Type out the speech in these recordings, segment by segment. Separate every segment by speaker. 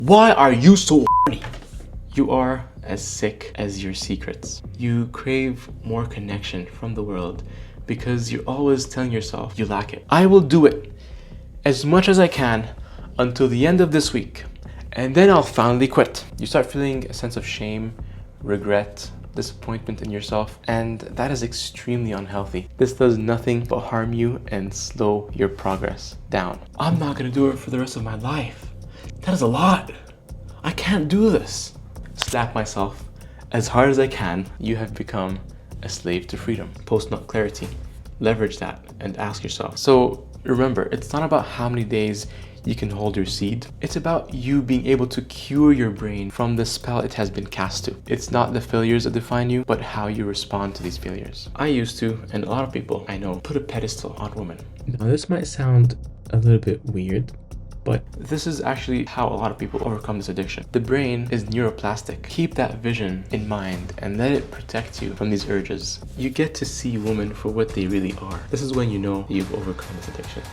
Speaker 1: Why are you so horny? You are as sick as your secrets. You crave more connection from the world because you're always telling yourself you lack it. I will do it as much as I can until the end of this week, and then I'll finally quit. You start feeling a sense of shame, regret, disappointment in yourself, and that is extremely unhealthy. This does nothing but harm you and slow your progress down. I'm not gonna do it for the rest of my life. That is a lot. I can't do this. Slap myself as hard as I can. You have become a slave to freedom. Post-nut clarity. Leverage that and ask yourself. So remember, it's not about how many days you can hold your seed. It's about you being able to cure your brain from the spell it has been cast to. It's not the failures that define you, but how you respond to these failures. I used to, and a lot of people I know, put a pedestal on women. Now this might sound a little bit weird, but this is actually how a lot of people overcome this addiction. The brain is neuroplastic. Keep that vision in mind and let it protect you from these urges. You get to see women for what they really are. This is when you know you've overcome this addiction.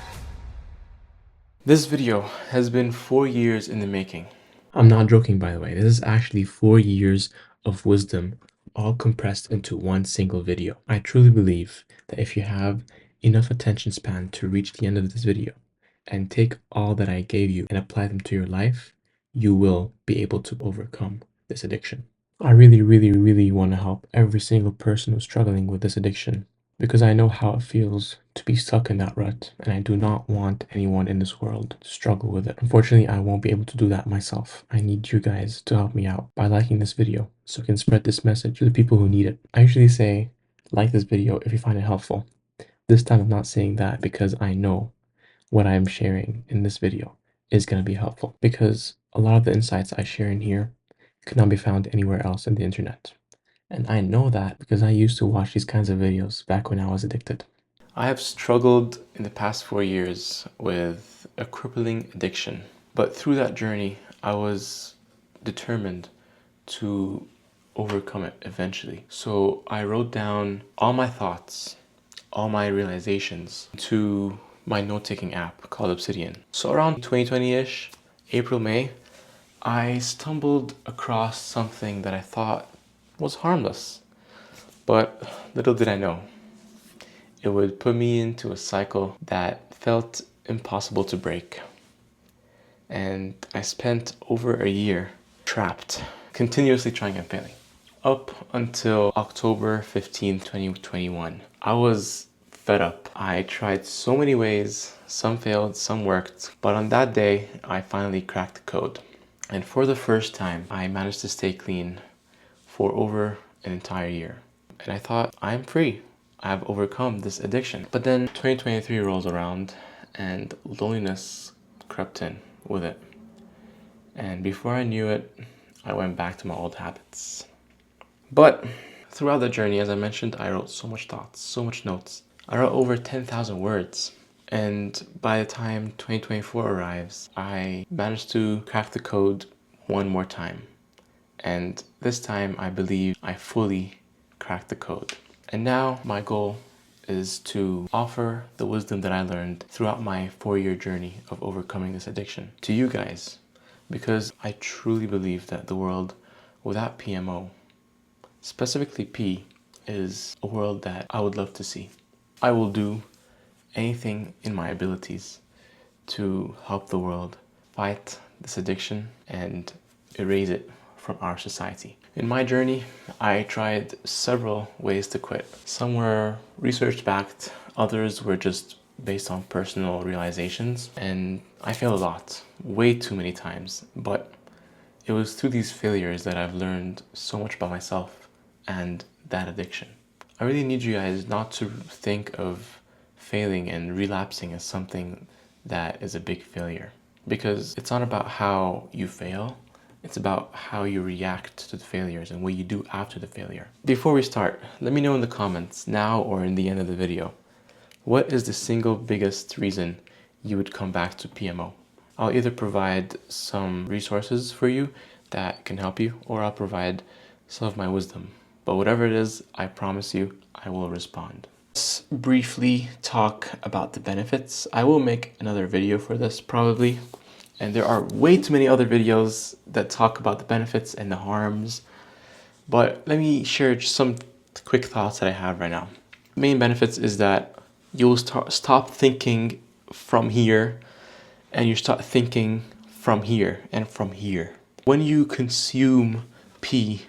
Speaker 1: This video has been 4 years in the making. I'm not joking, by the way. This is actually 4 years of wisdom all compressed into one single video. I truly believe that if you have enough attention span to reach the end of this video and take all that I gave you and apply them to your life, you will be able to overcome this addiction. I really want to help every single person who's struggling with this addiction, because I know how it feels to be stuck in that rut, and I do not want anyone in this world to struggle with it. Unfortunately, I won't be able to do that myself. I need you guys to help me out by liking this video so we can spread this message to the people who need it. I usually say, like this video if you find it helpful. This time I'm not saying that because I know what I'm sharing in this video is going to be helpful, because a lot of the insights I share in here could not be found anywhere else in the internet. And I know that because I used to watch these kinds of videos back when I was addicted. I have struggled in the past 4 years with a crippling addiction, but through that journey, I was determined to overcome it eventually. So I wrote down all my thoughts, all my realizations to my note-taking app called Obsidian. So around 2020-ish, April, May, I stumbled across something that I thought was harmless, but little did I know it would put me into a cycle that felt impossible to break. And I spent over a year trapped, continuously trying and failing. Up until October 15th, 2021. I was fed up. I tried so many ways, some failed, some worked, but on that day, I finally cracked the code. And for the first time, I managed to stay clean for over an entire year. And I thought, I'm free. I've overcome this addiction. But then 2023 rolls around and loneliness crept in with it. And before I knew it, I went back to my old habits. But throughout the journey, as I mentioned, I wrote so much thoughts, so much notes. I wrote over 10,000 words. And by the time 2024 arrives, I managed to crack the code one more time. And this time, I believe I fully cracked the code. And now my goal is to offer the wisdom that I learned throughout my 4-year journey of overcoming this addiction to you guys, because I truly believe that the world without PMO, specifically P, is a world that I would love to see. I will do anything in my abilities to help the world fight this addiction and erase it from our society. In my journey, I tried several ways to quit. Some were research-backed, others were just based on personal realizations, and I failed a lot, way too many times. But it was through these failures that I've learned so much about myself and that addiction. I really need you guys not to think of failing and relapsing as something that is a big failure, because it's not about how you fail. It's about how you react to the failures and what you do after the failure. Before we start, let me know in the comments, now or in the end of the video, what is the single biggest reason you would come back to PMO? I'll either provide some resources for you that can help you, or I'll provide some of my wisdom. But whatever it is, I promise you, I will respond. Let's briefly talk about the benefits. I will make another video for this probably, And there are way too many other videos that talk about the benefits and the harms. But let me share just some quick thoughts that I have right now. The main benefits is that you'll stop thinking from here, and you start thinking from here and from here. When you consume pee,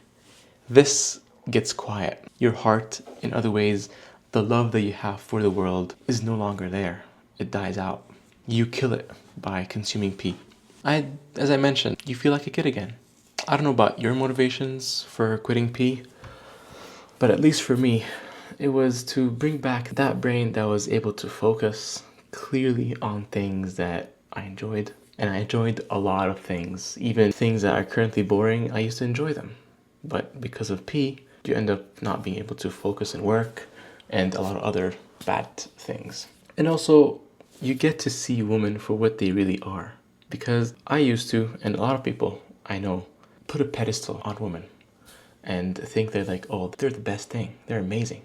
Speaker 1: this gets quiet. Your heart, in other ways, the love that you have for the world is no longer there. It dies out. You kill it by consuming pee. As I mentioned, you feel like a kid again. I don't know about your motivations for quitting pee, but at least for me, it was to bring back that brain that was able to focus clearly on things that I enjoyed. And I enjoyed a lot of things. Even things that are currently boring, I used to enjoy them. But because of pee, you end up not being able to focus and work and a lot of other bad things. And also, you get to see women for what they really are. Because I used to, and a lot of people I know, put a pedestal on women and think they're like, oh, they're the best thing. They're amazing.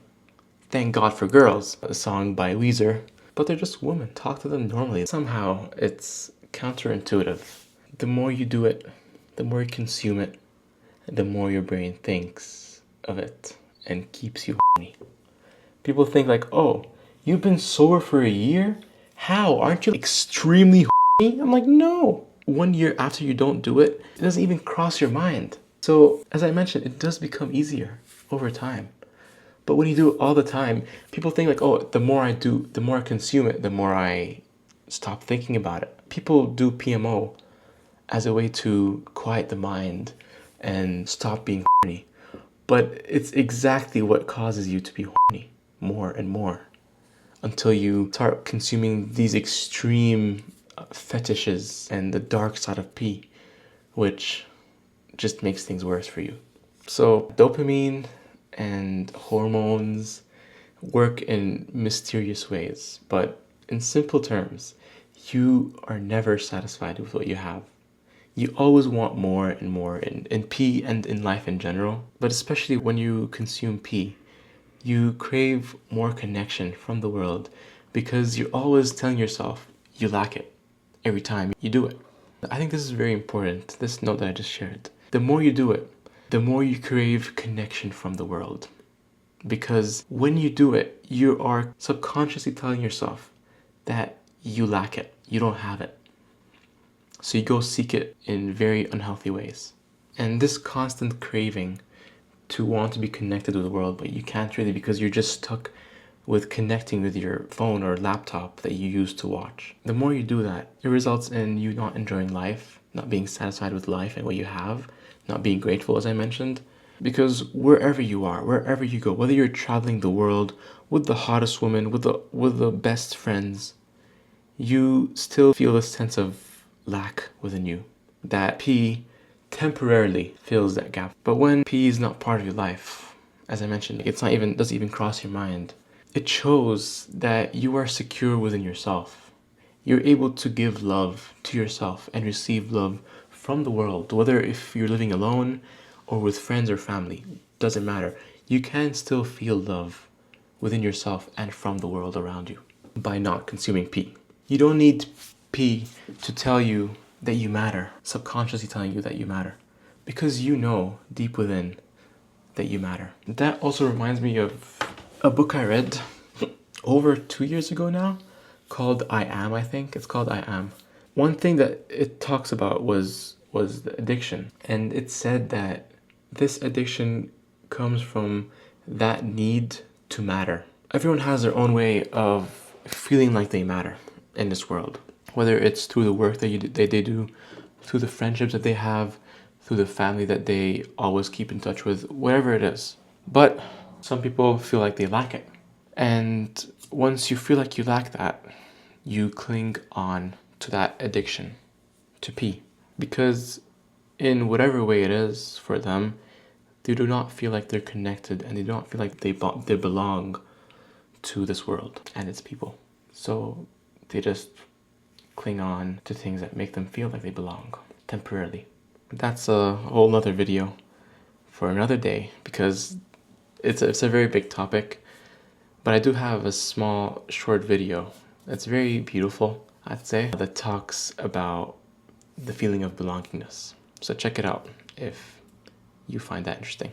Speaker 1: Thank God for Girls, a song by Weezer. But they're just women. Talk to them normally. Somehow, it's counterintuitive. The more you do it, the more you consume it, the more your brain thinks of it and keeps you horny. People think like, oh, you've been sober for a year? How? Aren't you extremely horny? I'm like, no. 1 year after you don't do it, it doesn't even cross your mind. So, as I mentioned, it does become easier over time. But when you do it all the time, people think like, oh, the more I do, the more I consume it, the more I stop thinking about it. People do PMO as a way to quiet the mind and stop being horny. But it's exactly what causes you to be horny more and more until you start consuming these extreme fetishes and the dark side of pee, which just makes things worse for you. So dopamine and hormones work in mysterious ways, but in simple terms, you are never satisfied with what you have. You always want more and more in pee and in life in general, but especially when you consume pee, you crave more connection from the world because you're always telling yourself you lack it every time you do it. I think this is very important, this note that I just shared. The more you do it, the more you crave connection from the world. Because when you do it, you are subconsciously telling yourself that you lack it, you don't have it. So you go seek it in very unhealthy ways. And this constant craving to want to be connected with the world, but you can't really because you're just stuck with connecting with your phone or laptop that you use to watch. The more you do that, it results in you not enjoying life, not being satisfied with life and what you have, not being grateful, as I mentioned. Because wherever you are, wherever you go, whether you're traveling the world with the hottest woman, with the best friends, you still feel a sense of lack within you. That pee temporarily fills that gap. But when pee is not part of your life, as I mentioned, doesn't even cross your mind. It shows that you are secure within yourself. You're able to give love to yourself and receive love from the world, whether if you're living alone or with friends or family, doesn't matter. You can still feel love within yourself and from the world around you by not consuming pee. You don't need pee to tell you that you matter, subconsciously telling you that you matter, because you know deep within that you matter. That also reminds me of a book I read over 2 years ago now called I Am, I think. It's called I Am. One thing that it talks about was the addiction. And it said that this addiction comes from that need to matter. Everyone has their own way of feeling like they matter in this world. Whether it's through the work that they do, through the friendships that they have, through the family that they always keep in touch with, whatever it is. But some people feel like they lack it. And once you feel like you lack that, you cling on to that addiction, to pee. Because in whatever way it is for them, they do not feel like they're connected and they don't feel like they belong to this world and its people. So they just cling on to things that make them feel like they belong temporarily. That's a whole nother video for another day because it's a very big topic. But I do have a small short video that's very beautiful, I'd say, that talks about the feeling of belongingness. So check it out if you find that interesting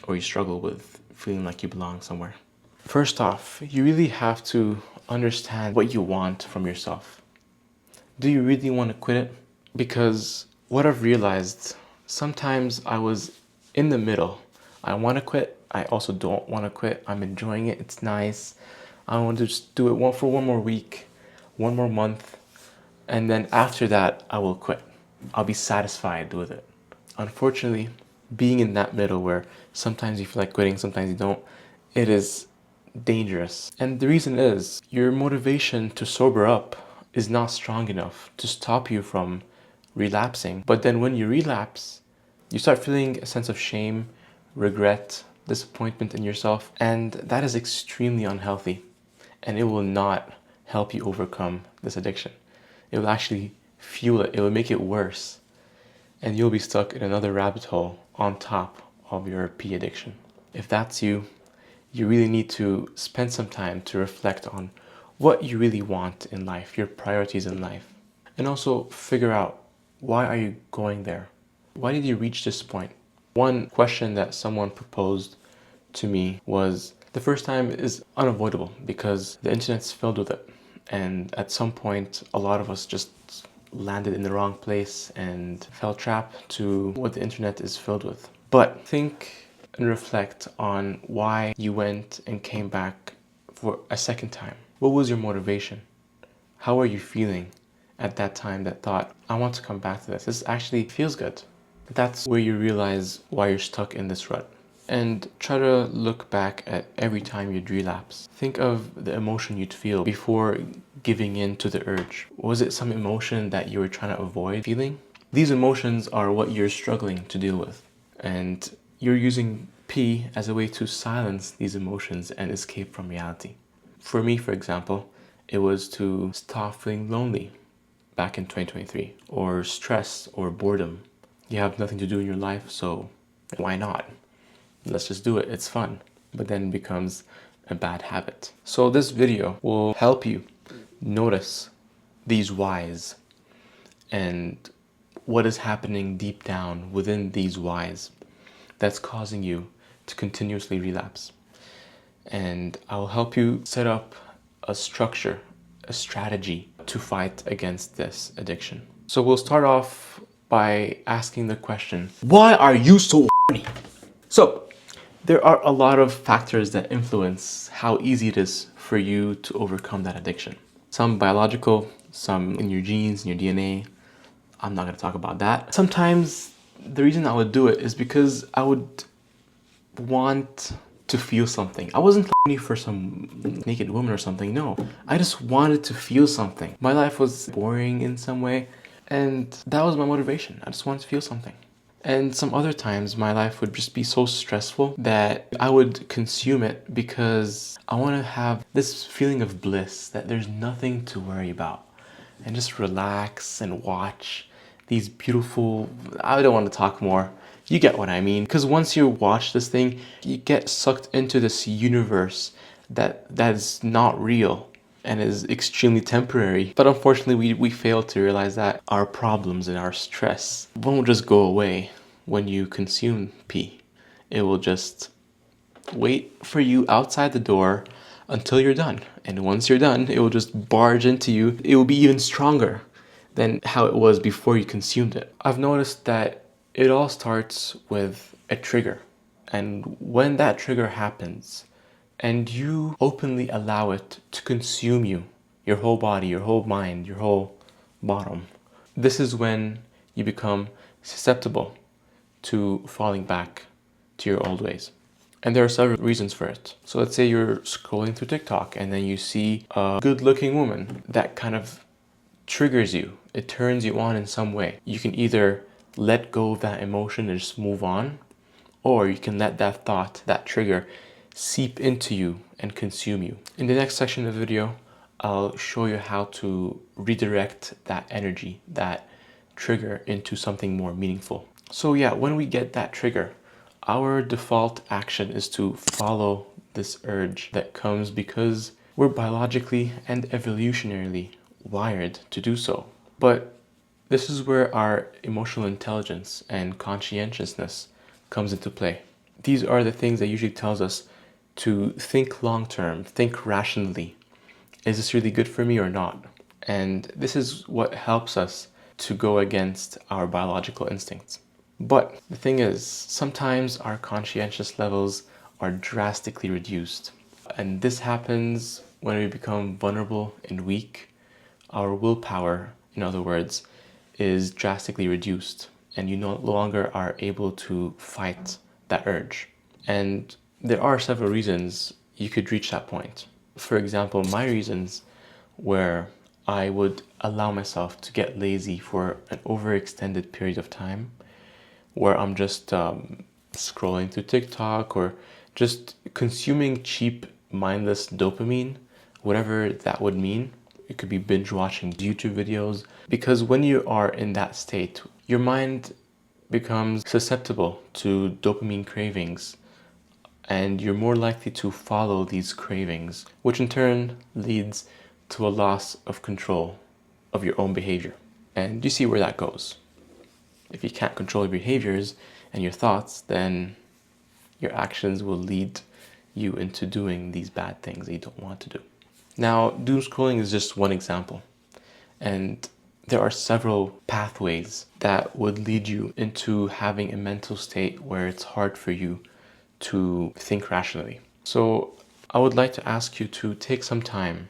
Speaker 1: or you struggle with feeling like you belong somewhere. First off, you really have to understand what you want from yourself. Do you really want to quit it? Because what I've realized, sometimes I was in the middle. I want to quit. I also don't want to quit. I'm enjoying it. It's nice. I want to just do it for one more week, one more month. And then after that, I will quit. I'll be satisfied with it. Unfortunately, being in that middle where sometimes you feel like quitting, sometimes you don't, it is dangerous. And the reason is your motivation to sober up is not strong enough to stop you from relapsing. But then when you relapse, you start feeling a sense of shame, regret, disappointment in yourself, and that is extremely unhealthy. And it will not help you overcome this addiction. It will actually fuel it. It will make it worse. And you'll be stuck in another rabbit hole on top of your pee addiction. If that's you, you really need to spend some time to reflect on what you really want in life, your priorities in life. And also figure out, why are you going there? Why did you reach this point? One question that someone proposed to me was, the first time is unavoidable because the internet's filled with it. And at some point, a lot of us just landed in the wrong place and fell trapped to what the internet is filled with. But think and reflect on why you went and came back for a second time. What was your motivation? How are you feeling at that time that thought, I want to come back to this? This actually feels good. That's where you realize why you're stuck in this rut. And try to look back at every time you'd relapse. Think of the emotion you'd feel before giving in to the urge. Was it some emotion that you were trying to avoid feeling? These emotions are what you're struggling to deal with. And you're using pee as a way to silence these emotions and escape from reality. For me, for example, it was to stop feeling lonely back in 2023, or stress or boredom. You have nothing to do in your life, so why not? Let's just do it, it's fun. But then it becomes a bad habit. So this video will help you notice these whys and what is happening deep down within these whys that's causing you to continuously relapse. And I'll help you set up a structure, a strategy to fight against this addiction. So we'll start off by asking the question, why are you so horny? So there are a lot of factors that influence how easy it is for you to overcome that addiction. Some biological, some in your genes, in your DNA. I'm not going to talk about that. Sometimes the reason I would do it is because I would want to feel something. I wasn't horny for some naked woman or something, no. I just wanted to feel something. My life was boring in some way, and that was my motivation. I just wanted to feel something. And some other times my life would just be so stressful that I would consume it because I want to have this feeling of bliss, that there's nothing to worry about, and just relax and watch these beautiful, I don't want to talk more. You get what I mean. Because once you watch this thing, you get sucked into this universe that is not real and is extremely temporary. But unfortunately, we fail to realize that our problems and our stress won't just go away when you consume pee. It will just wait for you outside the door until you're done. And once you're done, it will just barge into you. It will be even stronger than how it was before you consumed it. I've noticed that it all starts with a trigger. And when that trigger happens, and you openly allow it to consume you, your whole body, your whole mind, your whole bottom, this is when you become susceptible to falling back to your old ways. And there are several reasons for it. So let's say you're scrolling through TikTok and then you see a good-looking woman that kind of triggers you. It turns you on in some way. You can either let go of that emotion and just move on, or you can let that thought, that trigger, seep into you and consume you. In the next section of the video, I'll show you how to redirect that energy, that trigger, into something more meaningful. So yeah, when we get that trigger, our default action is to follow this urge that comes because we're biologically and evolutionarily wired to do so. But This is where our emotional intelligence and conscientiousness comes into play. These are the things that usually tells us to think long term, think rationally. Is this really good for me or not? And this is what helps us to go against our biological instincts. But the thing is, sometimes our conscientious levels are drastically reduced. And this happens when we become vulnerable and weak. Our willpower, in other words, is drastically reduced, and you no longer are able to fight that urge. And there are several reasons you could reach that point. For example, my reasons where I would allow myself to get lazy for an overextended period of time, where I'm just scrolling through TikTok or just consuming cheap, mindless dopamine, whatever that would mean. It could be binge watching YouTube videos, because when you are in that state, your mind becomes susceptible to dopamine cravings, and you're more likely to follow these cravings, which in turn leads to a loss of control of your own behavior. And you see where that goes. If you can't control your behaviors and your thoughts, then your actions will lead you into doing these bad things that you don't want to do. Now, doom scrolling is just one example, and there are several pathways that would lead you into having a mental state where it's hard for you to think rationally. So I would like to ask you to take some time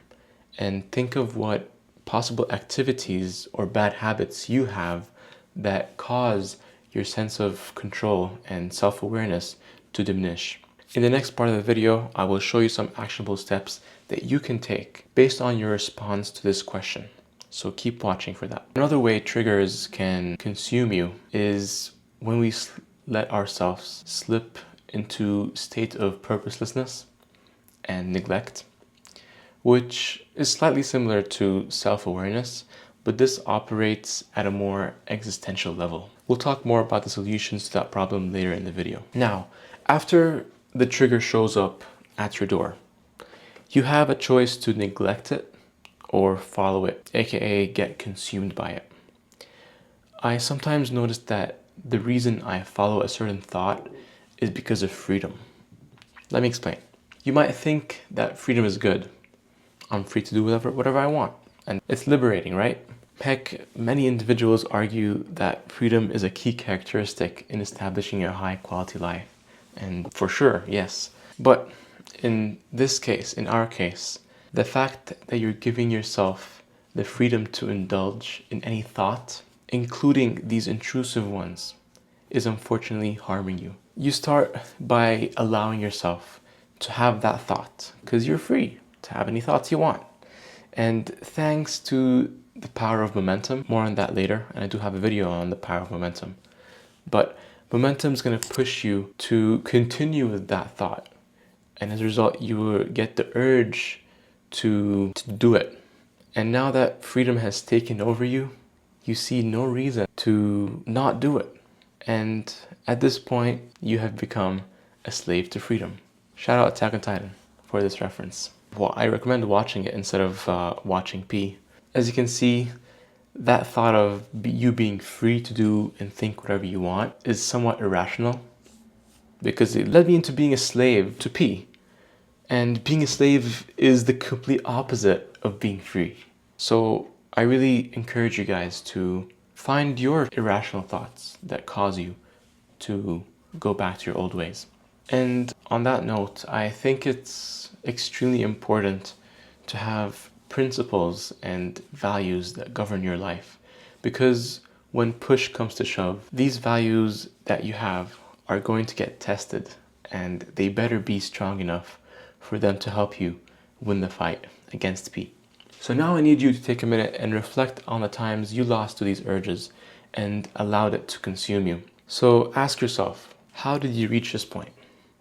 Speaker 1: and think of what possible activities or bad habits you have that cause your sense of control and self-awareness to diminish. In the next part of the video, I will show you some actionable steps that you can take based on your response to this question. So keep watching for that. Another way triggers can consume you is when we let ourselves slip into state of purposelessness and neglect, which is slightly similar to self-awareness, but this operates at a more existential level. We'll talk more about the solutions to that problem later in the video. Now, after the trigger shows up at your door, you have a choice to neglect it or follow it, aka get consumed by it. I sometimes notice that the reason I follow a certain thought is because of freedom. Let me explain. You might think that freedom is good. I'm free to do whatever I want, and it's liberating, right? Heck, many individuals argue that freedom is a key characteristic in establishing a high quality life. And for sure, yes. But in this case, in our case, the fact that you're giving yourself the freedom to indulge in any thought, including these intrusive ones, is unfortunately harming you. You start by allowing yourself to have that thought, because you're free to have any thoughts you want. And thanks to the power of momentum, more on that later, and I do have a video on the power of momentum, but momentum is going to push you to continue with that thought, and as a result you will get the urge to do it. And now that freedom has taken over you, you see no reason to not do it, and at this point you have become a slave to freedom. Shout out Attack on Titan for this reference. Well, I recommend watching it instead of watching P. As you can see, that thought of you being free to do and think whatever you want is somewhat irrational, because it led me into being a slave to P. And being a slave is the complete opposite of being free. So I really encourage you guys to find your irrational thoughts that cause you to go back to your old ways. And on that note, I think it's extremely important to have principles and values that govern your life, because when push comes to shove, these values that you have are going to get tested, and they better be strong enough for them to help you win the fight against P. So now I need you to take a minute and reflect on the times you lost to these urges and allowed it to consume you. So ask yourself, how did you reach this point?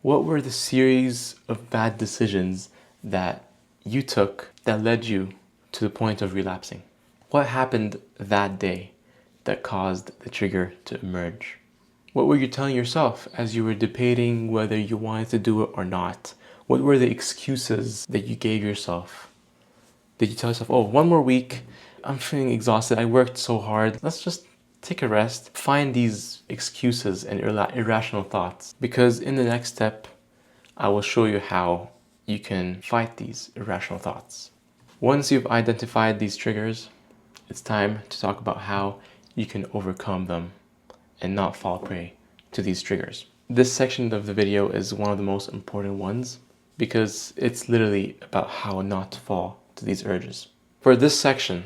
Speaker 1: What were the series of bad decisions that you took that led you to the point of relapsing? What happened that day that caused the trigger to emerge? What were you telling yourself as you were debating whether you wanted to do it or not? What were the excuses that you gave yourself? Did you tell yourself, oh, one more week, I'm feeling exhausted. I worked so hard. Let's just take a rest. Find these excuses and irrational thoughts, because in the next step, I will show you how you can fight these irrational thoughts. Once you've identified these triggers, it's time to talk about how you can overcome them and not fall prey to these triggers. This section of the video is one of the most important ones because it's literally about how not to fall to these urges. For this section,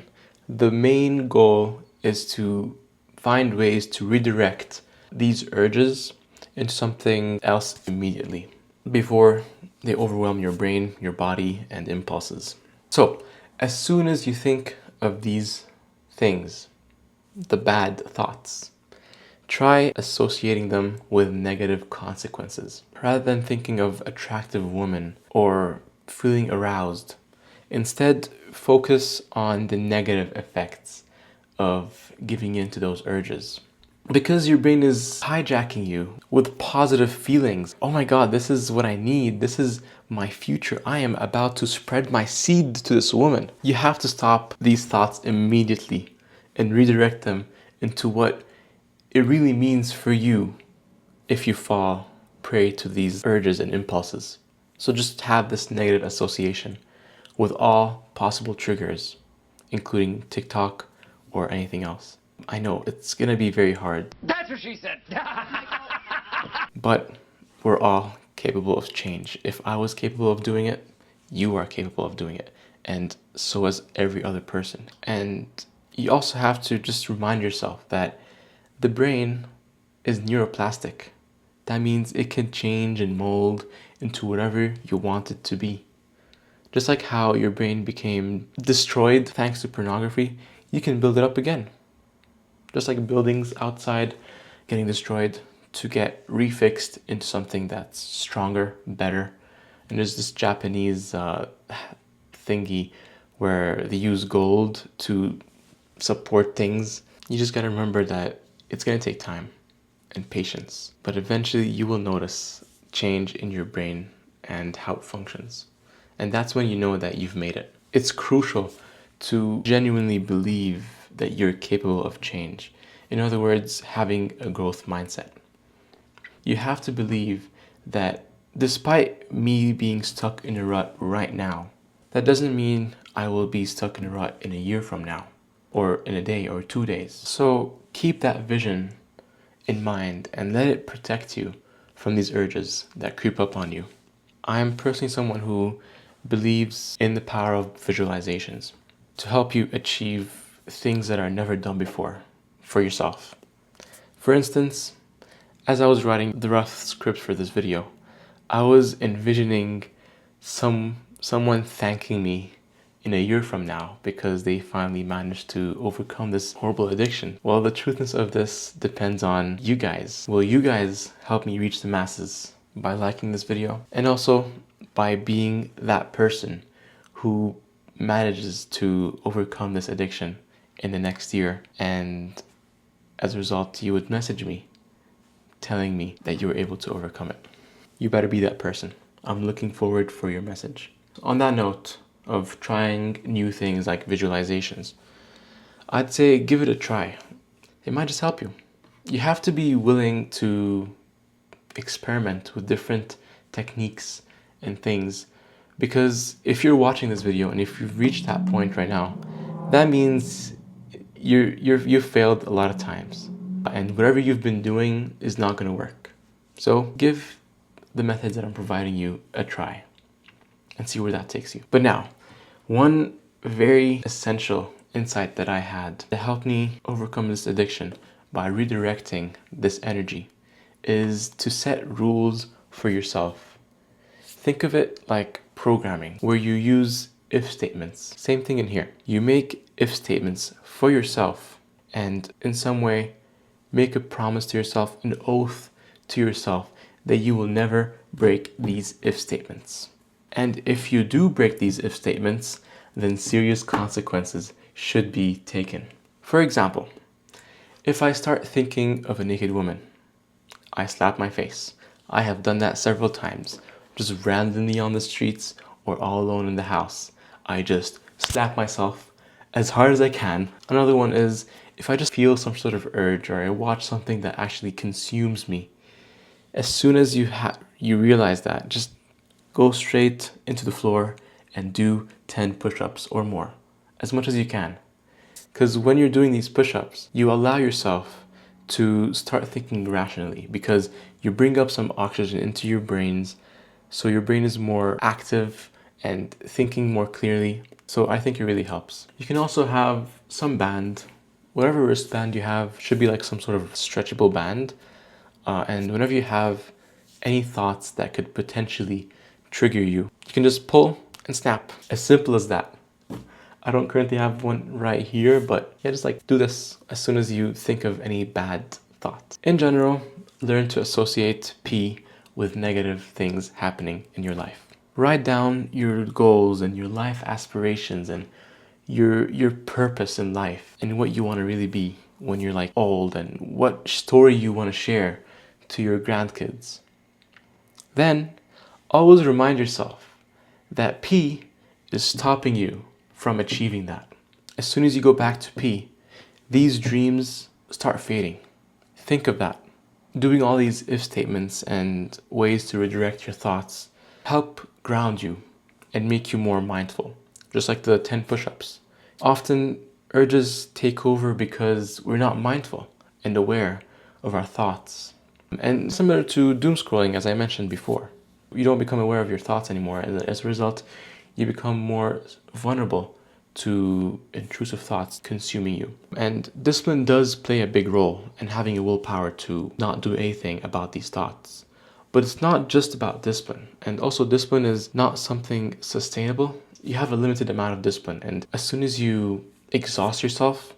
Speaker 1: the main goal is to find ways to redirect these urges into something else immediately before they overwhelm your brain, your body, and impulses. So, as soon as you think of these things, the bad thoughts, try associating them with negative consequences. Rather than thinking of attractive women or feeling aroused, instead focus on the negative effects of giving in to those urges. Because your brain is hijacking you with positive feelings. Oh my God, this is what I need. This is my future. I am about to spread my seed to this woman. You have to stop these thoughts immediately and redirect them into what it really means for you if you fall prey to these urges and impulses. So just have this negative association with all possible triggers, including TikTok or anything else. I know it's gonna be very hard.
Speaker 2: That's what she said.
Speaker 1: But we're all capable of change. If I was capable of doing it, you are capable of doing it. And so is every other person. And you also have to just remind yourself that the brain is neuroplastic. That means it can change and mold into whatever you want it to be. Just like how your brain became destroyed thanks to pornography, you can build it up again. Just like buildings outside getting destroyed to get refixed into something that's stronger, better. And there's this Japanese thingy where they use gold to support things. You just gotta remember that it's gonna take time and patience, but eventually you will notice change in your brain and how it functions. And that's when you know that you've made it. It's crucial to genuinely believe that you're capable of change. In other words, having a growth mindset. You have to believe that despite me being stuck in a rut right now, that doesn't mean I will be stuck in a rut in a year from now, or in a day or 2 days. So keep that vision in mind and let it protect you from these urges that creep up on you. I'm personally someone who believes in the power of visualizations to help you achieve things that are never done before for yourself. For instance, as I was writing the rough script for this video, I was envisioning someone thanking me in a year from now because they finally managed to overcome this horrible addiction. Well, the truthness of this depends on you guys. Will you guys help me reach the masses by liking this video? And also by being that person who manages to overcome this addiction in the next year. And as a result, you would message me telling me that you were able to overcome it. You better be that person. I'm looking forward for your message. On that note of trying new things like visualizations, I'd say give it a try. It might just help you. You have to be willing to experiment with different techniques and things, because if you're watching this video and if you've reached that point right now, that means you've failed a lot of times, and whatever you've been doing is not going to work. So give the methods that I'm providing you a try and see where that takes you. But now, one very essential insight that I had to help me overcome this addiction by redirecting this energy is to set rules for yourself. Think of it like programming, where you use if statements. Same thing in here. You make if statements for yourself and in some way make a promise to yourself, an oath to yourself that you will never break these if statements. And if you do break these if statements, then serious consequences should be taken. For example, if I start thinking of a naked woman, I slap my face. I have done that several times, just randomly on the streets or all alone in the house. I just slap myself as hard as I can. Another one is if I just feel some sort of urge or I watch something that actually consumes me, as soon as you realize that, just go straight into the floor and do 10 push-ups or more, as much as you can. Because when you're doing these push-ups, you allow yourself to start thinking rationally because you bring up some oxygen into your brains, so your brain is more active and thinking more clearly. So I think it really helps. You can also have some band. Whatever wristband you have should be like some sort of stretchable band. And whenever you have any thoughts that could potentially trigger you, you can just pull and snap. As simple as that. I don't currently have one right here, but yeah, just like do this as soon as you think of any bad thoughts. In general, learn to associate P with negative things happening in your life. Write down your goals and your life aspirations and your purpose in life and what you want to really be when you're like old and what story you want to share to your grandkids. Then always remind yourself that P is stopping you from achieving that. As soon as you go back to P, these dreams start fading. Think of that. Doing all these if statements and ways to redirect your thoughts help ground you and make you more mindful, just like the 10 push-ups. Often urges take over because we're not mindful and aware of our thoughts. And similar to doom scrolling, as I mentioned before, you don't become aware of your thoughts anymore, and as a result, you become more vulnerable to intrusive thoughts consuming you. And discipline does play a big role in having a willpower to not do anything about these thoughts. But it's not just about discipline. And also discipline is not something sustainable. You have a limited amount of discipline, and as soon as you exhaust yourself,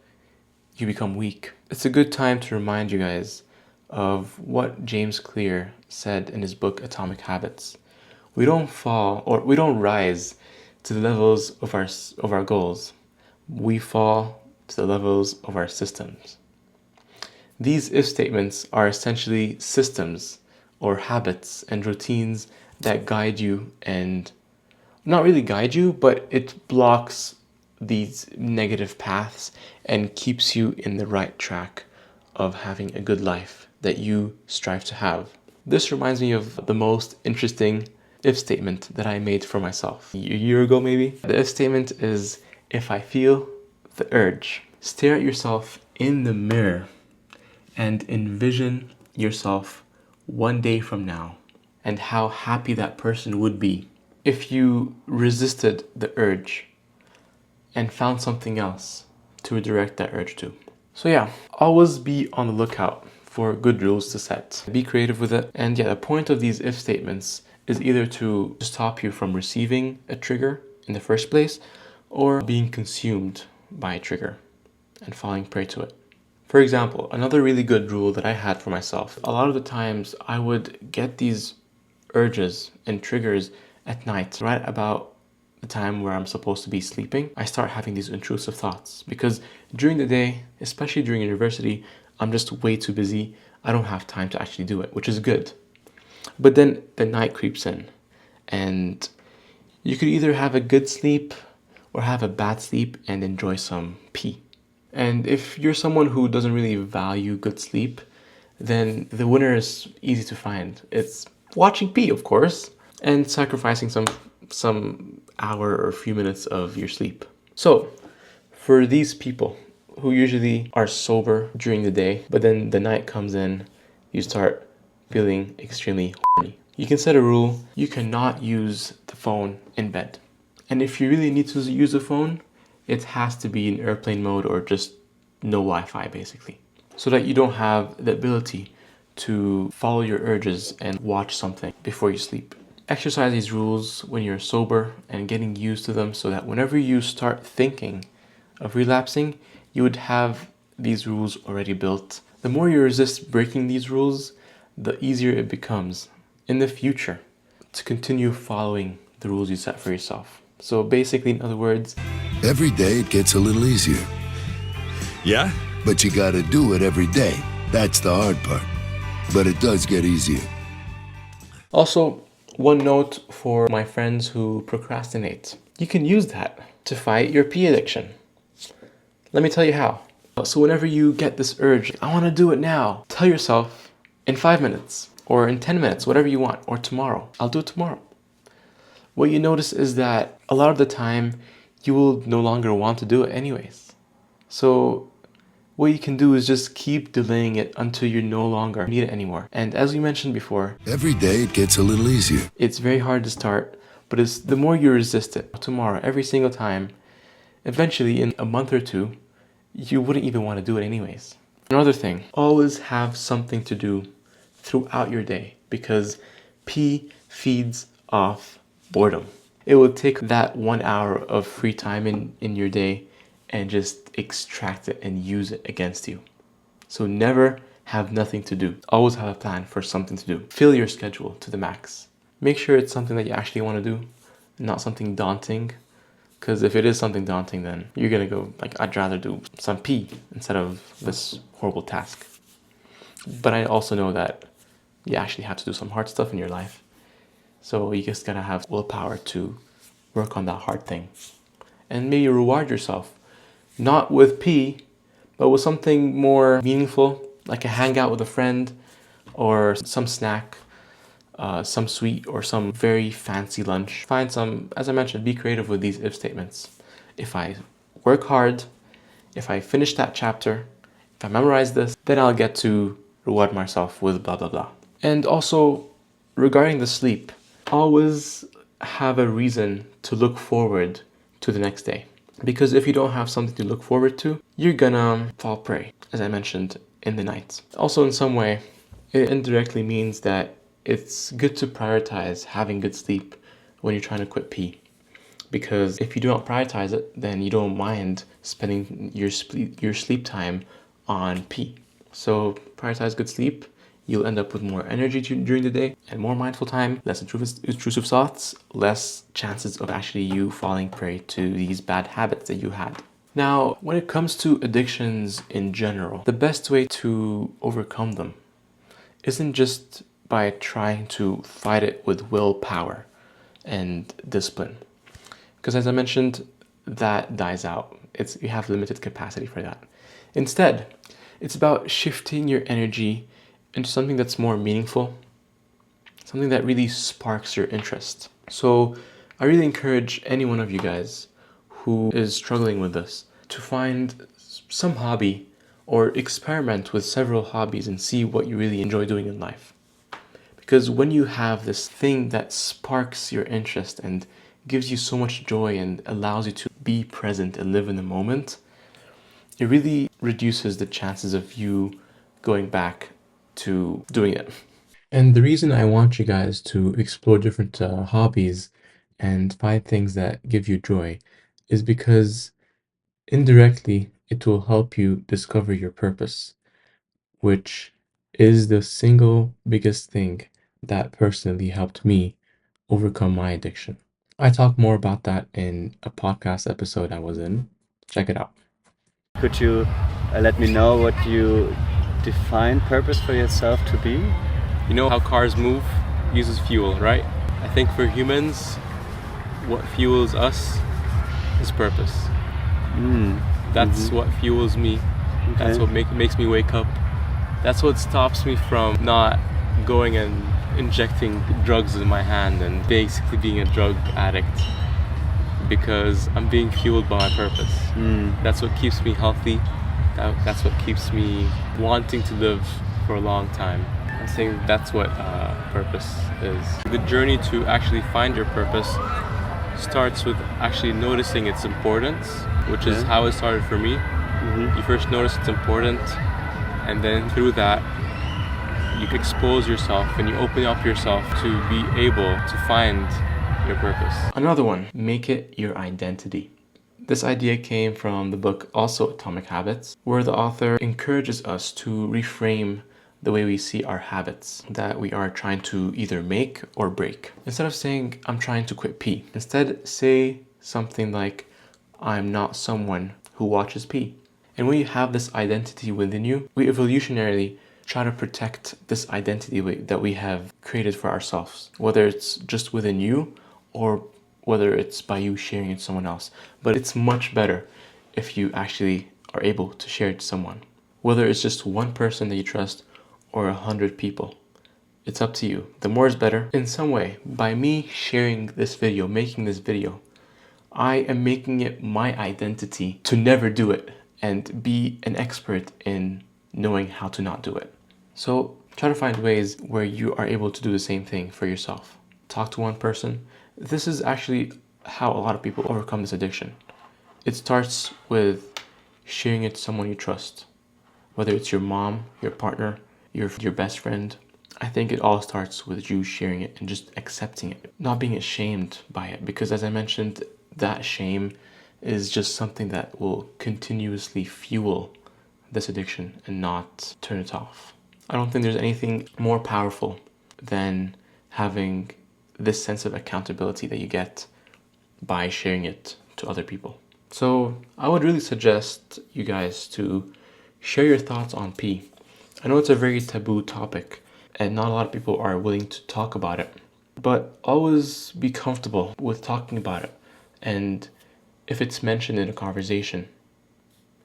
Speaker 1: you become weak. It's a good time to remind you guys of what James Clear said in his book Atomic Habits. We don't fall or we don't rise to the levels of our goals. We fall to the levels of our systems. These if statements are essentially systems or habits and routines that guide you, and not really guide you, but it blocks these negative paths and keeps you in the right track of having a good life that you strive to have. This reminds me of the most interesting if statement that I made for myself a year ago maybe. The if statement is, if I feel the urge, stare at yourself in the mirror and envision yourself one day from now and how happy that person would be if you resisted the urge and found something else to redirect that urge to. So yeah, always be on the lookout for good rules to set. Be creative with it. And yeah, the point of these if statements is either to stop you from receiving a trigger in the first place or being consumed by a trigger and falling prey to it. For example, another really good rule that I had for myself, a lot of the times I would get these urges and triggers at night, right about the time where I'm supposed to be sleeping. I start having these intrusive thoughts because during the day, especially during university, I'm just way too busy. I don't have time to actually do it, which is good. But then the night creeps in and you could either have a good sleep or have a bad sleep and enjoy some pee. And if you're someone who doesn't really value good sleep, then the winner is easy to find. It's watching pee, of course, and sacrificing some hour or few minutes of your sleep. So for these people who usually are sober during the day, but then the night comes in, you start feeling extremely horny. You can set a rule. You cannot use the phone in bed. And if you really need to use the phone, it has to be in airplane mode or just no Wi-Fi basically, so that you don't have the ability to follow your urges and watch something before you sleep. Exercise these rules when you're sober and getting used to them so that whenever you start thinking of relapsing, you would have these rules already built. The more you resist breaking these rules, the easier it becomes in the future to continue following the rules you set for yourself. So basically, in other words,
Speaker 2: every day it gets a little easier.
Speaker 3: Yeah?
Speaker 2: But you gotta do it every day. That's the hard part. But it does get easier.
Speaker 1: Also, one note for my friends who procrastinate. You can use that to fight your pee addiction. Let me tell you how. So whenever you get this urge, I want to do it now, tell yourself in 5 minutes or in 10 minutes, whatever you want, or tomorrow. I'll do it tomorrow. What you notice is that a lot of the time you will no longer want to do it anyways. So what you can do is just keep delaying it until you no longer need it anymore. And as we mentioned before,
Speaker 2: Every day it gets a little easier.
Speaker 1: it's very hard to start, but it's the more you resist it tomorrow, every single time, eventually in a month or two, you wouldn't even want to do it anyways. Another thing, always have something to do throughout your day because pee feeds off boredom. It will take that 1 hour of free time in your day and just extract it and use it against you. So never have nothing to do. Always have a plan for something to do. Fill your schedule to the max. Make sure it's something that you actually want to do, not something daunting. Because if it is something daunting, then you're gonna go like, I'd rather do some pee instead of this horrible task. But I also know that you actually have to do some hard stuff in your life. So you just gotta have willpower to work on that hard thing. And maybe reward yourself, not with pee, but with something more meaningful, like a hangout with a friend or some snack, some sweet or some very fancy lunch. Find some, as I mentioned, be creative with these if statements. If I work hard, if I finish that chapter, if I memorize this, then I'll get to reward myself with blah, blah, blah. And also, regarding the sleep, always have a reason to look forward to the next day. Because if you don't have something to look forward to, you're gonna fall prey, as I mentioned, in the night. Also, in some way, it indirectly means that it's good to prioritize having good sleep when you're trying to quit pee. Because if you do not prioritize it, then you don't mind spending your sleep time on pee. So prioritize good sleep. You'll end up with more energy during the day and more mindful time, less intrusive thoughts, less chances of actually you falling prey to these bad habits that you had. Now, when it comes to addictions in general, the best way to overcome them isn't just by trying to fight it with willpower and discipline. Because as I mentioned, that dies out. You have limited capacity for that. Instead, it's about shifting your energy into something that's more meaningful, something that really sparks your interest. So I really encourage any one of you guys who is struggling with this to find some hobby or experiment with several hobbies and see what you really enjoy doing in life. Because when you have this thing that sparks your interest and gives you so much joy and allows you to be present and live in the moment, it really reduces the chances of you going back to doing it. And the reason I want you guys to explore different hobbies and find things that give you joy is because indirectly it will help you discover your purpose, which is the single biggest thing that personally helped me overcome my addiction. I talk more about that in a podcast episode I was in. Check it out.
Speaker 3: Could you let me know what you define purpose for yourself to be?
Speaker 1: You know how cars move uses fuel, right? I think for humans, what fuels us is purpose. That's what fuels me.
Speaker 3: Okay.
Speaker 1: That's what makes me wake up. That's what stops me from not going and injecting drugs in my hand and basically being a drug addict, because I'm being fueled by my purpose. That's what keeps me healthy. That's what keeps me wanting to live for a long time. I think that's what purpose is. The journey to actually find your purpose starts with actually noticing its importance, which is how it started for me. You first notice it's important, and then through that, you expose yourself and you open up yourself to be able to find your purpose. Another one, make it your identity. This idea came from the book also Atomic Habits, where the author encourages us to reframe the way we see our habits that we are trying to either make or break. Instead of saying, I'm trying to quit pee, instead say something like, I'm not someone who watches pee. And when you have this identity within you, we evolutionarily try to protect this identity that we have created for ourselves, whether it's just within you or whether it's by you sharing it with someone else. But it's much better if you actually are able to share it to someone. Whether it's just one person that you trust or 100 people. It's up to you. The more is better. In some way, by me sharing this video, making this video, I am making it my identity to never do it and be an expert in knowing how to not do it. So try to find ways where you are able to do the same thing for yourself. Talk to one person. This is actually how a lot of people overcome this addiction. It starts with sharing it to someone you trust. Whether it's your mom, your partner, your best friend. I think it all starts with you sharing it and just accepting it. Not being ashamed by it, because as I mentioned, that shame is just something that will continuously fuel this addiction and not turn it off. I don't think there's anything more powerful than having this sense of accountability that you get by sharing it to other people. So I would really suggest you guys to share your thoughts on pee. I know it's a very taboo topic and not a lot of people are willing to talk about it, but always be comfortable with talking about it. And if it's mentioned in a conversation,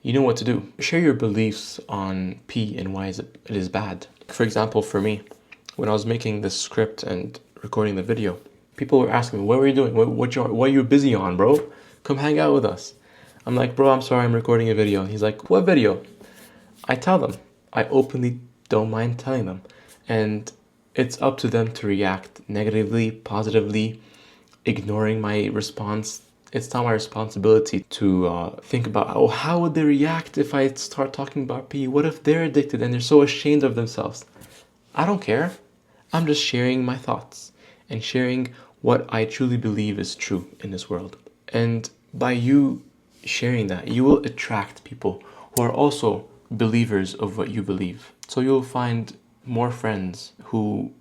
Speaker 1: you know what to do. Share your beliefs on pee and why it is bad. For example, for me, when I was making the script and recording the video, people were asking me, what were you doing? What are you busy on, bro? Come hang out with us. I'm like, bro, I'm sorry, I'm recording a video. And he's like, what video? I tell them. I openly don't mind telling them. And it's up to them to react negatively, positively, ignoring my response. It's not my responsibility to think about, oh, how would they react if I start talking about pee? What if they're addicted and they're so ashamed of themselves? I don't care. I'm just sharing my thoughts and sharing what I truly believe is true in this world. And by you sharing that, you will attract people who are also believers of what you believe. So you'll find more friends who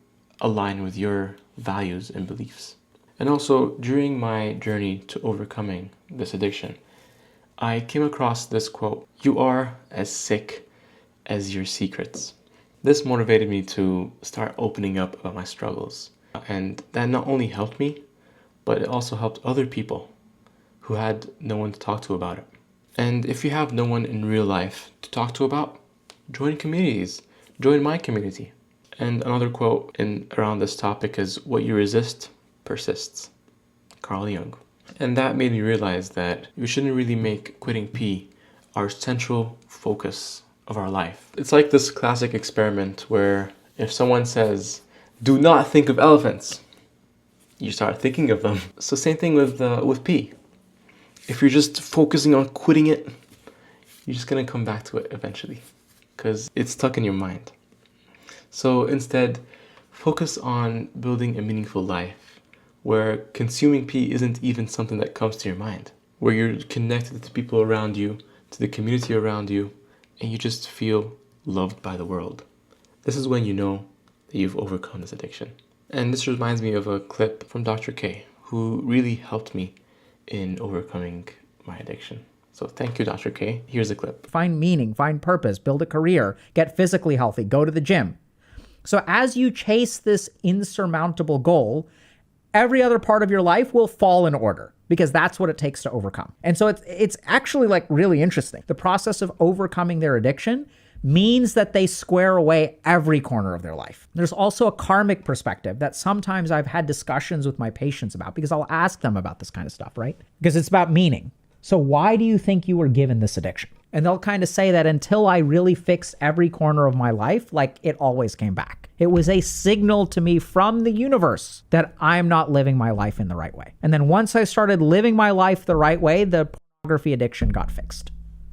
Speaker 1: align with your values and beliefs. And also, during my journey to overcoming this addiction, I came across this quote, "You are as sick as your secrets." This motivated me to start opening up about my struggles. And that not only helped me, but it also helped other people who had no one to talk to about it. And if you have no one in real life to talk to about, join communities. Join my community. And another quote around this topic is, "What you resist persists." Carl Jung. And that made me realize that we shouldn't really make quitting pee our central focus of our life. It's like this classic experiment where if someone says, "Do not think of elephants," you start thinking of them. So same thing with pee. If you're just focusing on quitting it, you're just gonna come back to it eventually because it's stuck in your mind. So instead, focus on building a meaningful life where consuming pee isn't even something that comes to your mind, where you're connected to people around you, to the community around you, and you just feel loved by the world. This is when you know that you've overcome this addiction. And this reminds me of a clip from Dr. K, who really helped me in overcoming my addiction. So thank you, Dr. K. Here's a clip.
Speaker 4: Find meaning, find purpose, build a career, get physically healthy, go to the gym. So as you chase this insurmountable goal, every other part of your life will fall in order because that's what it takes to overcome. And so it's actually like really interesting. The process of overcoming their addiction means that they square away every corner of their life. There's also a karmic perspective that sometimes I've had discussions with my patients about because I'll ask them about this kind of stuff, right? Because it's about meaning. So why do you think you were given this addiction? And they'll kind of say that until I really fixed every corner of my life, like it always came back. It was a signal to me from the universe that I'm not living my life in the right way. And then once I started living my life the right way, the pornography addiction got fixed.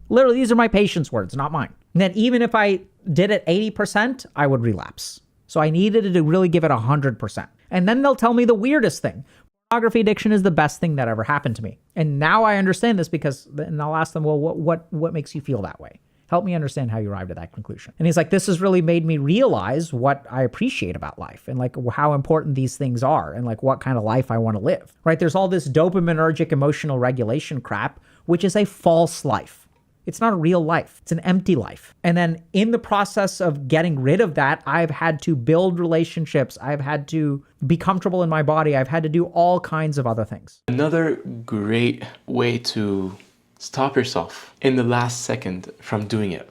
Speaker 4: Literally, these are my patients' words, not mine. And that even if I did it 80%, I would relapse. So I needed to really give it 100%. And then they'll tell me the weirdest thing. Pornography addiction is the best thing that ever happened to me. And now I understand this because, and I'll ask them, well, what makes you feel that way? Help me understand how you arrived at that conclusion. And he's like, this has really made me realize what I appreciate about life and like how important these things are and like what kind of life I want to live, right? There's all this dopaminergic emotional regulation crap, which is a false life. It's not a real life. It's an empty life. And then in the process of getting rid of that, I've had to build relationships. I've had to be comfortable in my body. I've had to do all kinds of other things.
Speaker 1: Another great way to stop yourself in the last second from doing it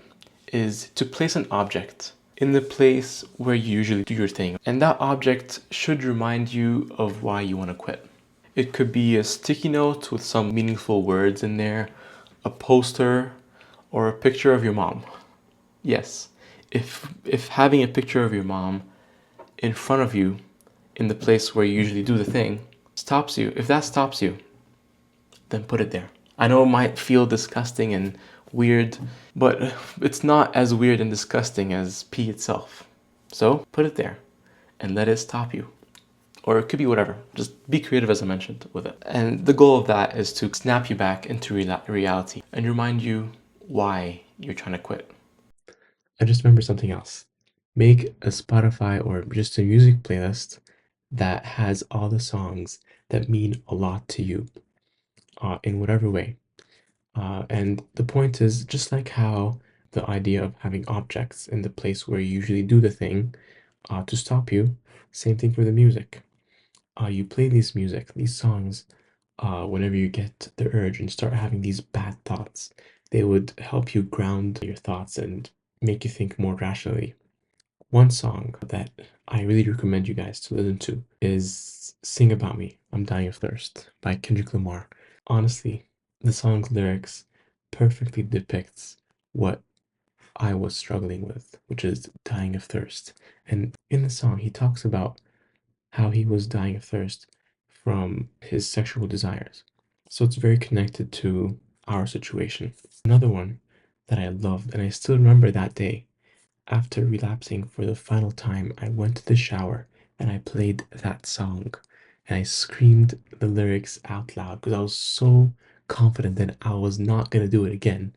Speaker 1: is to place an object in the place where you usually do your thing. And that object should remind you of why you want to quit. It could be a sticky note with some meaningful words in there, a poster, or a picture of your mom. Yes, if having a picture of your mom in front of you in the place where you usually do the thing stops you, if that stops you, then put it there. I know it might feel disgusting and weird, but it's not as weird and disgusting as pee itself. So put it there and let it stop you. Or it could be whatever. Just be creative, as I mentioned, with it. And the goal of that is to snap you back into reality and remind you why you're trying to quit. I just remember something else. Make a Spotify or just a music playlist that has all the songs that mean a lot to you in whatever way. And the point is, just like how the idea of having objects in the place where you usually do the thing to stop you, same thing for the music. You play these songs, whenever you get the urge and start having these bad thoughts. They would help you ground your thoughts and make you think more rationally. One song that I really recommend you guys to listen to is Sing About Me, I'm Dying of Thirst by Kendrick Lamar. Honestly, the song's lyrics perfectly depicts what I was struggling with, which is dying of thirst. And in the song, he talks about how he was dying of thirst from his sexual desires. So it's very connected to our situation. Another one that I loved, and I still remember that day, after relapsing for the final time, I went to the shower and I played that song and I screamed the lyrics out loud because I was so confident that I was not going to do it again.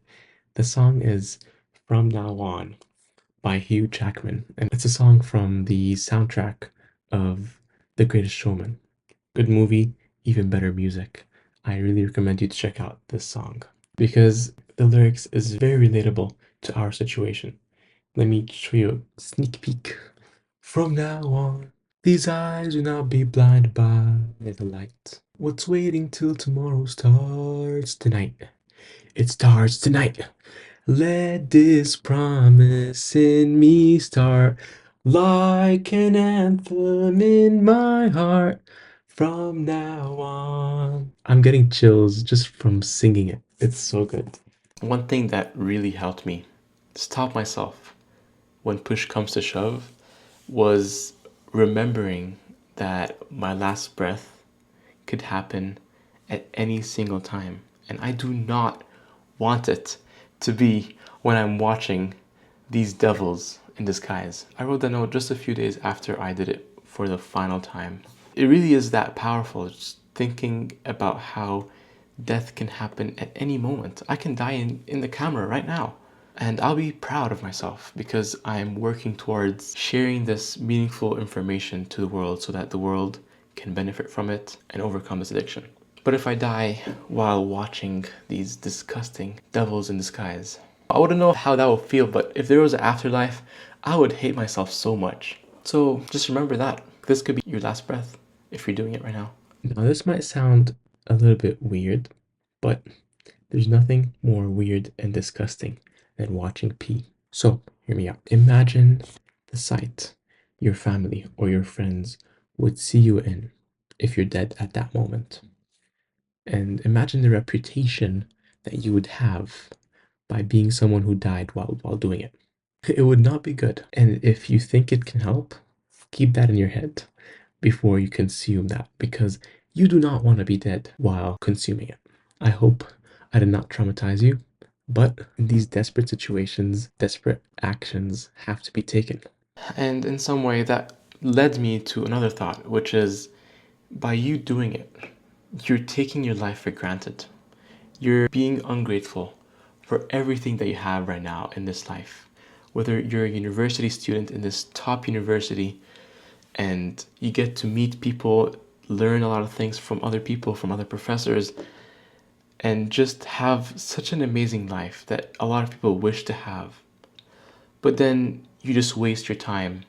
Speaker 1: The song is From Now On by Hugh Jackman, and it's a song from the soundtrack of The Greatest Showman. Good movie, even better music. I really recommend you to check out this song because the lyrics is very relatable to our situation. Let me show you a sneak peek. From now on, these eyes will not be blinded by the light. What's waiting till tomorrow starts tonight? It starts tonight. Let this promise in me start like an anthem in my heart. From now on. I'm getting chills just from singing it. It's so good. One thing that really helped me stop myself when push comes to shove was remembering that my last breath could happen at any single time. And I do not want it to be when I'm watching these devils in disguise. I wrote that note just a few days after I did it for the final time. It really is that powerful, just thinking about how death can happen at any moment. I can die in the camera right now. And I'll be proud of myself because I'm working towards sharing this meaningful information to the world so that the world can benefit from it and overcome this addiction. But if I die while watching these disgusting devils in disguise, I wouldn't know how that would feel, but if there was an afterlife, I would hate myself so much. So just remember that. This could be your last breath if you're doing it right now. Now this might sound a little bit weird, but there's nothing more weird and disgusting than watching pee. So, hear me out. Imagine the sight your family or your friends would see you in if you're dead at that moment. And imagine the reputation that you would have by being someone who died while doing it. It would not be good. And if you think it can help, keep that in your head before you consume that because you do not want to be dead while consuming it. I hope I did not traumatize you. But in these desperate situations, desperate actions have to be taken. And in some way, that led me to another thought, which is by you doing it, you're taking your life for granted. You're being ungrateful for everything that you have right now in this life. Whether you're a university student in this top university and you get to meet people, learn a lot of things from other people, from other professors, and just have such an amazing life that a lot of people wish to have. But then you just waste your time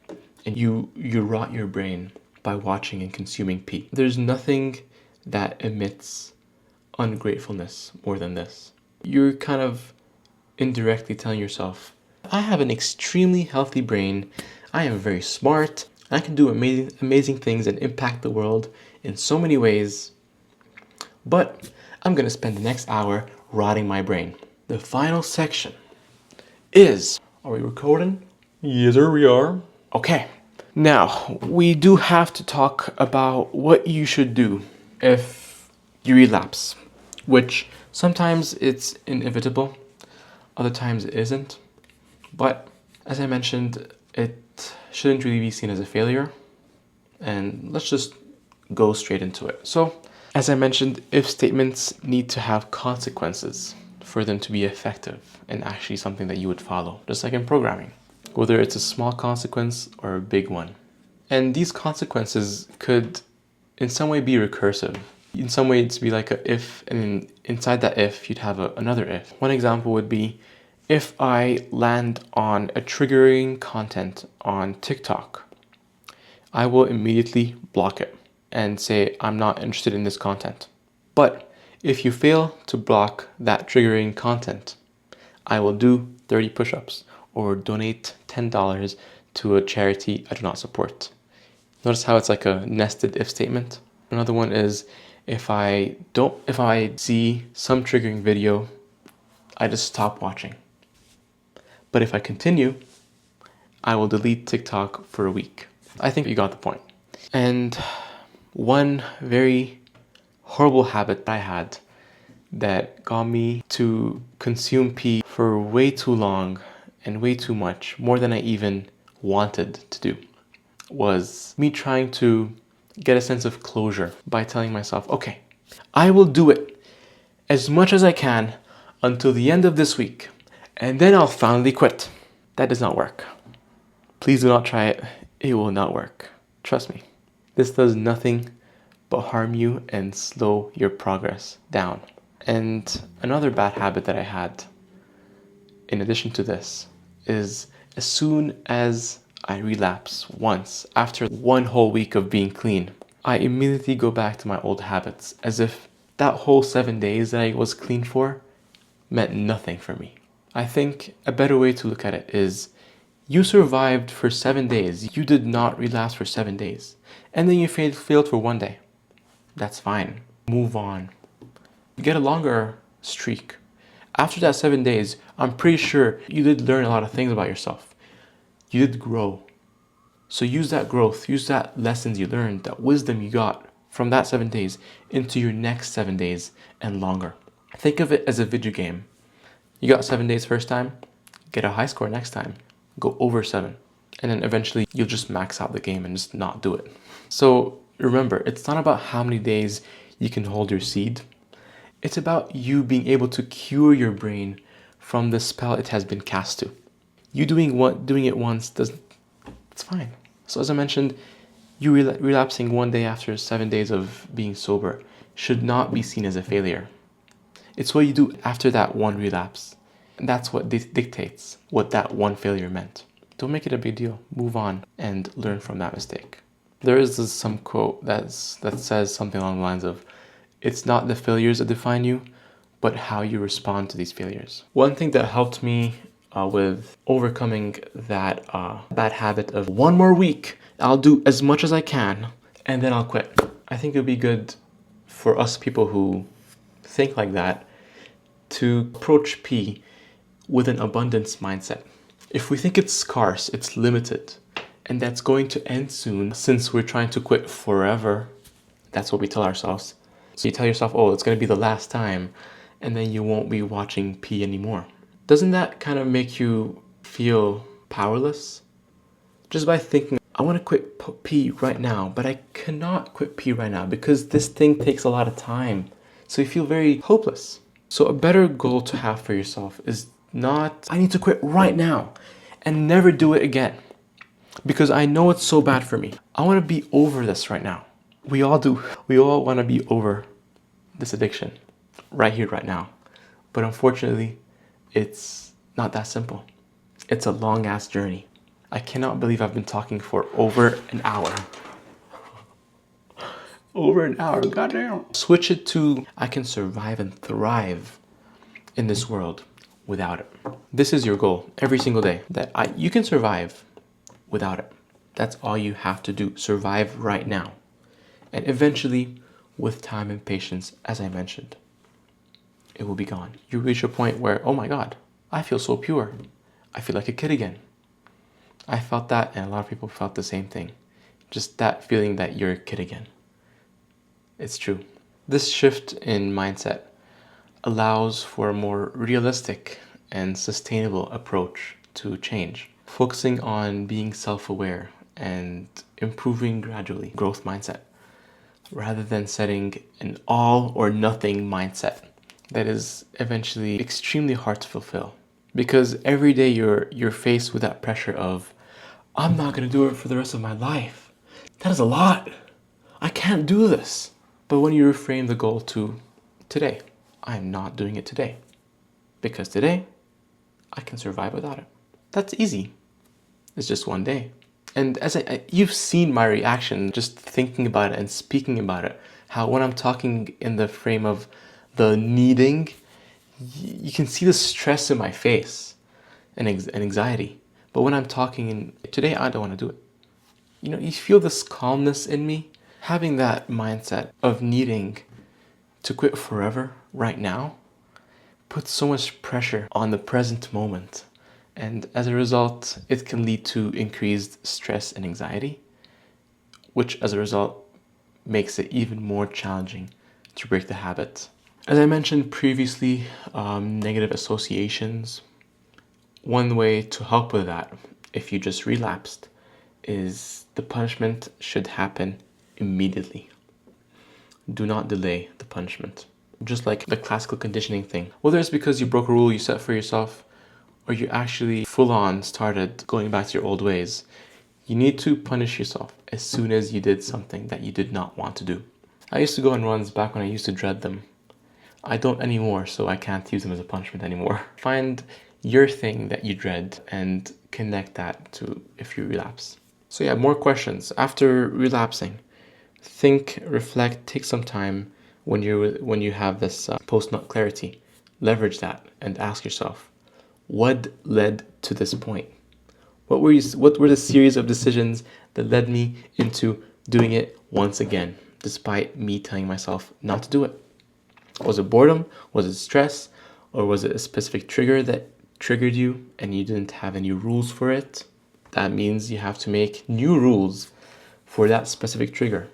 Speaker 1: and you rot your brain by watching and consuming pee. There's nothing that emits ungratefulness more than this. you're kind of indirectly telling yourself, I have an extremely healthy brain, I am very smart, I can do amazing things and impact the world in so many ways, but I'm gonna spend the next hour rotting my brain. The final section is, are we recording? Yes, sir, we are. Okay, now we do have to talk about what you should do if you relapse, which sometimes it's inevitable, other times it isn't. But as I mentioned, it shouldn't really be seen as a failure. And let's just go straight into it. So, as I mentioned, if statements need to have consequences for them to be effective and actually something that you would follow, just like in programming, whether it's a small consequence or a big one. And these consequences could in some way be recursive. In some way it's be like a if, and inside that if you'd have another if. One example would be, if I land on a triggering content on TikTok, I will immediately block it and say, I'm not interested in this content. But if you fail to block that triggering content, I will do 30 push-ups or donate $10 to a charity I do not support. Notice how it's like a nested if statement. Another one is, if I see some triggering video, I just stop watching. But if I continue, I will delete TikTok for a week. I think you got the point. And one very horrible habit I had that got me to consume pee for way too long and way too much, more than I even wanted to do, was me trying to get a sense of closure by telling myself, okay, I will do it as much as I can until the end of this week, and then I'll finally quit. That does not work. Please do not try it. It will not work. Trust me. This does nothing but harm you and slow your progress down. And another bad habit that I had, in addition to this, is as soon as I relapse once, after one whole week of being clean, I immediately go back to my old habits, as if that whole 7 days that I was clean for meant nothing for me. I think a better way to look at it is, you survived for 7 days. You did not relapse for 7 days. And then you failed for 1 day. That's fine. Move on. Get a longer streak. After that 7 days, I'm pretty sure you did learn a lot of things about yourself. You did grow. So use that growth, use that lessons you learned, that wisdom you got from that 7 days into your next 7 days and longer. Think of it as a video game. You got 7 days first time, get a high score next time, go over 7. And then eventually you'll just max out the game and just not do it. So remember, it's not about how many days you can hold your seed. It's about you being able to cure your brain from the spell it has been cast to. You doing it once doesn't, it's fine. So as I mentioned, you relapsing 1 day after 7 days of being sober should not be seen as a failure. It's what you do after that one relapse. And that's what dictates what that one failure meant. Don't make it a big deal. Move on and learn from that mistake. There is some quote that says something along the lines of, it's not the failures that define you, but how you respond to these failures. One thing that helped me with overcoming that bad habit of 1 more week, I'll do as much as I can, and then I'll quit. I think it would be good for us people who think like that to approach P with an abundance mindset. If we think it's scarce, it's limited, and that's going to end soon, since we're trying to quit forever, that's what we tell ourselves. So you tell yourself, oh, it's going to be the last time, and then you won't be watching P anymore. Doesn't that kind of make you feel powerless? Just by thinking, I want to quit P right now, but I cannot quit P right now because this thing takes a lot of time. So you feel very hopeless. So a better goal to have for yourself is not, I need to quit right now and never do it again because I know it's so bad for me. I want to be over this right now. We all do. We all want to be over this addiction right here, right now. But unfortunately, it's not that simple. It's a long ass journey. I cannot believe I've been talking for over an hour. Over an hour, goddamn. Switch it to, I can survive and thrive in this world without it. This is your goal every single day, that you can survive without it. That's all you have to do. Survive right now. And eventually, with time and patience, as I mentioned, it will be gone. You reach a point where, oh my God, I feel so pure. I feel like a kid again. I felt that, and a lot of people felt the same thing. Just that feeling that you're a kid again. It's true. This shift in mindset allows for a more realistic and sustainable approach to change, focusing on being self-aware and improving gradually, growth mindset, rather than setting an all or nothing mindset that is eventually extremely hard to fulfill. Because every day you're faced with that pressure of, I'm not gonna do it for the rest of my life. That is a lot. I can't do this. But when you reframe the goal to today, I'm not doing it today. Because today, I can survive without it. That's easy. It's just one day. And as you've seen my reaction just thinking about it and speaking about it, how when I'm talking in the frame of the needing, you can see the stress in my face and anxiety. But when I'm talking in today, I don't want to do it. You know, you feel this calmness in me. Having that mindset of needing to quit forever right now puts so much pressure on the present moment. And as a result, it can lead to increased stress and anxiety, which as a result makes it even more challenging to break the habit. As I mentioned previously, negative associations. One way to help with that, if you just relapsed, is the punishment should happen immediately. Do not delay the punishment. Just like the classical conditioning thing. Whether it's because you broke a rule you set for yourself, or you actually full on started going back to your old ways, you need to punish yourself as soon as you did something that you did not want to do. I used to go on runs back when I used to dread them. I don't anymore, so I can't use them as a punishment anymore. Find your thing that you dread and connect that to if you relapse. So yeah, more questions. After relapsing, think, reflect, take some time when you have this post-nut clarity. Leverage that and ask yourself, what led to this point? What were the series of decisions that led me into doing it once again, despite me telling myself not to do it? Was it boredom? Was it stress? Or was it a specific trigger that triggered you and you didn't have any rules for it? That means you have to make new rules for that specific trigger.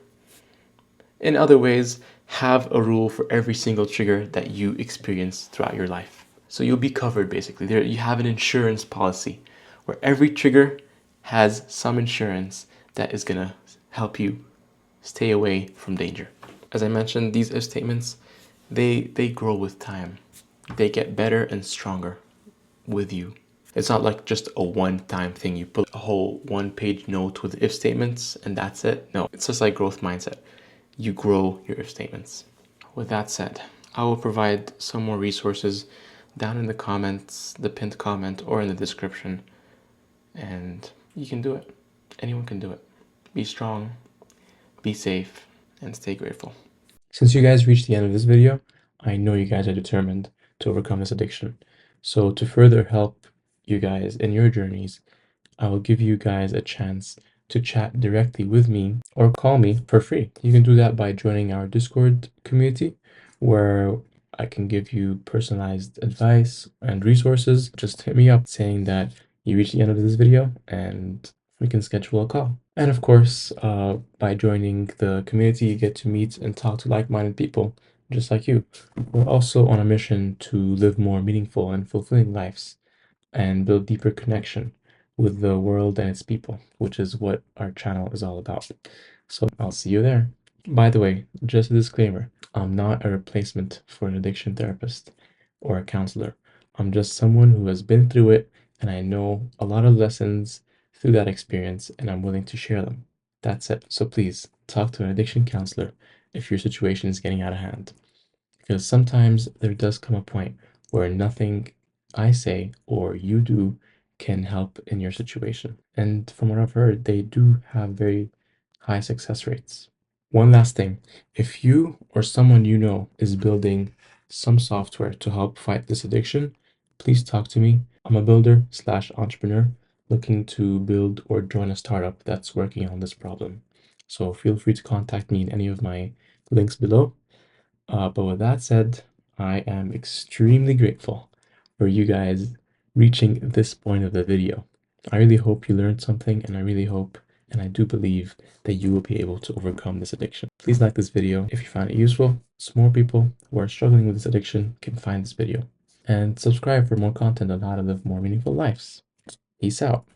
Speaker 1: In other ways, have a rule for every single trigger that you experience throughout your life. So you'll be covered basically. There you have an insurance policy where every trigger has some insurance that is gonna help you stay away from danger. As I mentioned, these if statements, they grow with time. They get better and stronger with you. It's not like just a one-time thing. You put a whole one-page note with if statements and that's it. No, it's just like growth mindset. You grow your if statements. With that said, I will provide some more resources down in the comments, the pinned comment, or in the description. And you can do it. Anyone can do it. Be strong, be safe, and stay grateful. Since you guys reached the end of this video, I know you guys are determined to overcome this addiction. So to further help you guys in your journeys, I will give you guys a chance to chat directly with me or call me for free. You can do that by joining our Discord community, where I can give you personalized advice and resources. Just hit me up saying that you reached the end of this video and we can schedule a call. And of course, by joining the community, you get to meet and talk to like-minded people just like you. We're also on a mission to live more meaningful and fulfilling lives and build deeper connection with the world and its people, which is what our channel is all about. So I'll see you there. By the way, just a disclaimer, I'm not a replacement for an addiction therapist or a counselor. I'm just someone who has been through it, and I know a lot of lessons through that experience, and I'm willing to share them. That's it. So please talk to an addiction counselor if your situation is getting out of hand. Because sometimes there does come a point where nothing I say or you do can help in your situation. And from what I've heard, they do have very high success rates. One last thing, if you or someone you know is building some software to help fight this addiction, please talk to me. I'm a builder/entrepreneur looking to build or join a startup that's working on this problem. So feel free to contact me in any of my links below. But with that said, I am extremely grateful for you guys reaching this point of the video. I really hope you learned something, and I really hope and I do believe that you will be able to overcome this addiction. Please like this video if you found it useful, so more people who are struggling with this addiction can find this video. And subscribe for more content on how to live more meaningful lives. Peace out.